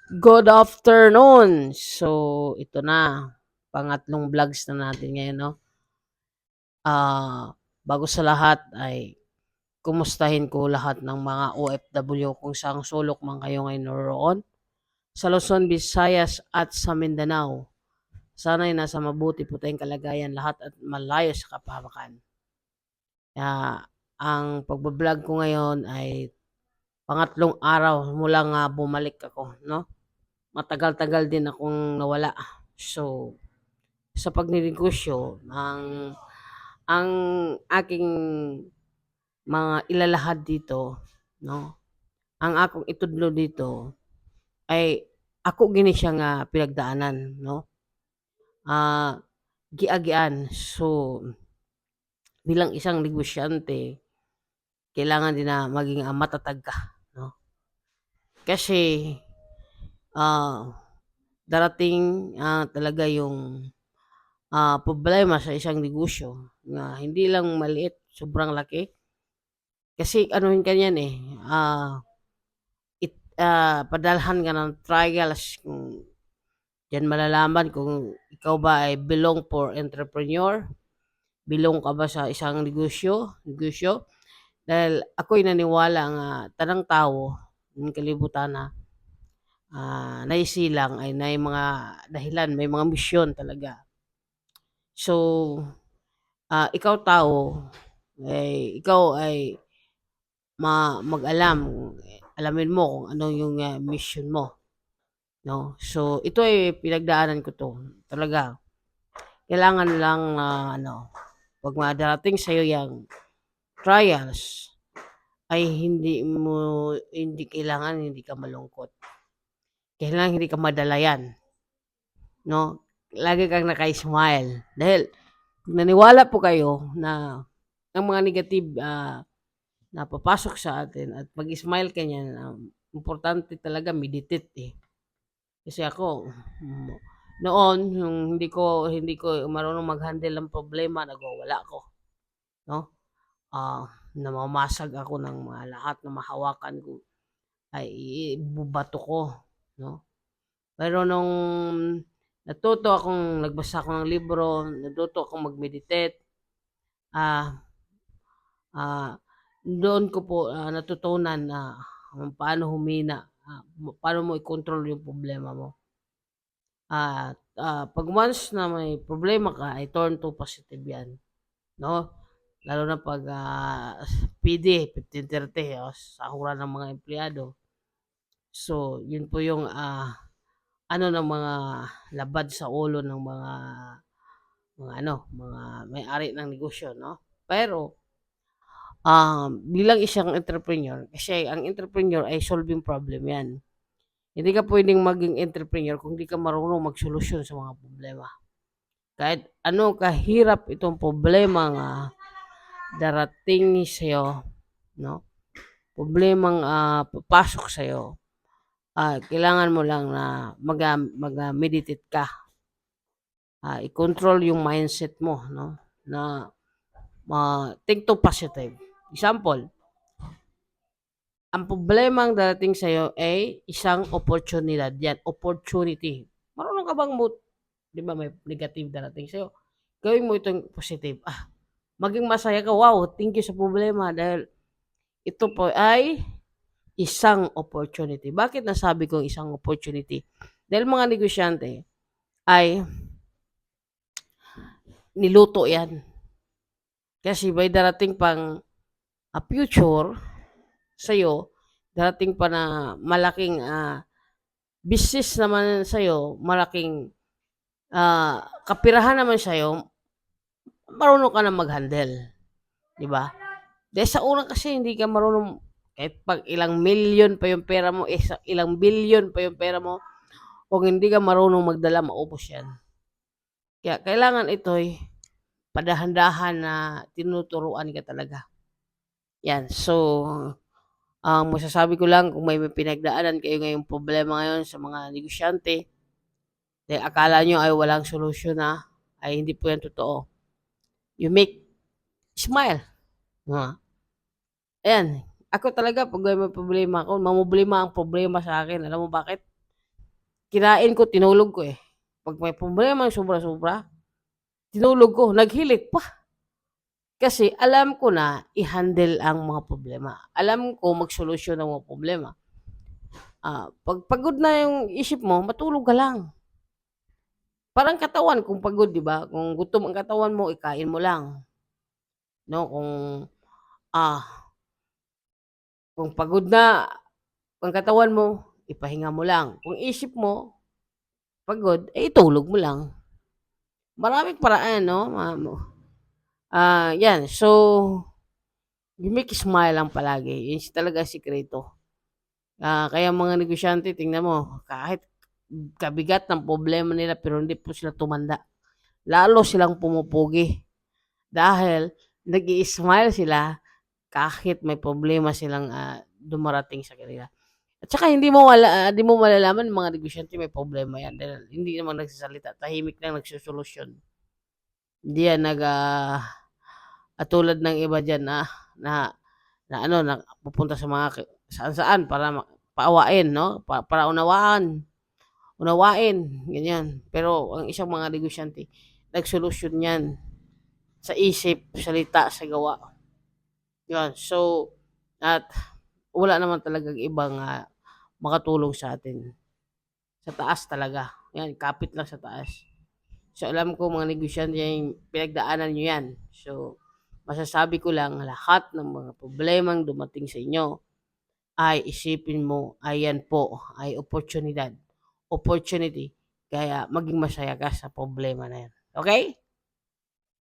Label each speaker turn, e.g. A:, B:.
A: Good afternoon! So, ito na, pangatlong vlogs na natin ngayon, 'no? Bago sa lahat ay kumustahin ko lahat ng mga OFW kung saang sulok man kayo ngayon naroroon, sa Luzon, Visayas at sa Mindanao. Sana'y nasa mabuti po tayong kalagayan lahat at malayo sa kapahamakan. Kaya ang pagba-vlog ko ngayon ay pangatlong araw mula nga bumalik ako, 'no? Matagal-tagal din akong nawala. So, sa pagnenegosyo ang aking mga ilalahad dito, 'no, ang akong itudlo dito ay ako gini siya nga pinagdaanan, 'no, ah, giagian. So, bilang isang negosyante kailangan din na maging, matatag ka, 'no, kasi, ah, darating, talaga yung problema sa isang negosyo na hindi lang maliit, sobrang laki. Kasi anuhin ka niyan, padalhan ka ng trials kung diyan malalaman kung ikaw ba ay belong for entrepreneur, belong ka ba sa isang negosyo. Dahil ako'y naniwala nga tanang tao ng kalibutan na, naisilang ay may mga dahilan, may mga misyon talaga. So, ikaw tao, ikaw ay mag-alam, alamin mo kung ano yung, mission mo, 'no. So, ito ay pinagdaanan ko 'to, talaga. Kailangan lang na ano, 'pag mga darating sa'yo yang trials, ay hindi kailangan hindi ka malungkot. Kailangan hindi ka madalayan, 'no. Lagi kang naka-smile dahil naniwala po kayo na ang mga negative, na papasok sa atin at mag-smile ka niyan, importante talaga meditate, eh. Kasi ako, noon yung hindi ko marunong mag-handle ng problema, nagwawala ako, 'no. Namamasag ako ng mga lahat na mahawakan ko ay ibubato ko, 'no. Pero nung nagbasa ako ng libro, natuto akong mag-meditate, ah, ah, doon ko po, natutunan na kung paano humina, paano mo i-control yung problema mo. At, 'pag once na may problema ka ay turn to positive 'yan, 'no? Lalo na 'pag, PD, 15:30 o sahuran ng mga empleyado. So, yun po yung, ano ng mga labad sa ulo ng mga may-ari ng negosyo, 'no? Pero, bilang isang entrepreneur, kasi ang entrepreneur ay solving problem 'yan. Hindi ka puwedeng maging entrepreneur kung di ka marunong magsolusyon sa mga problema. Kahit ano kahirap itong problema nga darating sa'yo, 'no, problemang, papasok sa'yo, kailangan mo lang na meditate ka, i-control yung mindset mo, 'no, na think to positive. Example, ang problemang darating sa'yo ay isang oportunidad 'yan, opportunity. Marunong ka bang 'di ba may negative darating sa'yo, gawin mo itong positive, maging masaya ka, "Wow, thank you sa problema dahil ito po ay isang opportunity." Bakit nasabi kong isang opportunity? Dahil mga negosyante ay niluto 'yan. Kasi may darating pang, future sa'yo, darating pa na malaking, business naman sa'yo, malaking, kapirahan naman sa'yo, marunong ka na mag-handle, 'di ba? Dahil sa una kasi hindi ka marunong kahit pag ilang milyon pa yung pera mo, ilang bilyon pa yung pera mo, kung hindi ka marunong magdala maubos 'yan. Kaya kailangan ito'y padahan-dahan na tinuturuan ka talaga, 'yan. So, ang masasabi ko lang kung may pinagdaanan kayo ngayong problema ngayon sa mga negosyante, dahil akala niyo ay walang solusyon na, ay hindi po 'yan totoo. You make smile, ayan. Ako talaga 'pag may problema ako, mamomroblema ang problema sa akin, alam mo bakit? kinain ko, tinulog ko, eh. 'Pag may problemang sobra-sobra, tinulog ko, naghilik pa. Kasi alam ko na i-handle ang mga problema. Alam ko magsolusyon ng mga problema. 'Pag pagod na yung isip mo, matulog ka lang. Parang katawan kung pagod, 'di ba? Kung gutom ang katawan mo, ikain mo lang, 'no? Ah, kung pagod na ang katawan mo, ipahinga mo lang. Kung isip mo pagod, eh, itulog mo lang. Maraming paraan, 'no, 'yan. So, you make smile lang palagi, yun talaga sikreto. Kaya mga negosyante tingnan mo, kahit kabigat ng problema nila pero hindi po sila tumanda. Lalo silang pumupugi dahil nag-i-smile sila kahit may problema silang, dumarating sa kanila. At saka hindi mo malalaman mga negosyante may problema 'yan dahil hindi naman nagsasalita, tahimik lang nagsosolusyon. Hindi yan tulad ng iba diyan na na ano, na pupunta sa mga saan-saan para paawain, 'no, para unawain, ganyan. Pero ang isang mga negosyante, nagsolusyon 'yan sa isip, salita, sa gawa. 'Yan, so at wala naman talagang ibang, makatulong sa atin. Sa taas talaga, 'yan, kapit lang sa taas. So, alam ko mga negosyante pinagdaanan niyo 'yan. So, masasabi ko lang lahat ng mga problemang dumating sa inyo ay isipin mo ay yan po ay opportunity kaya maging masaya ka sa problema na yan, okey?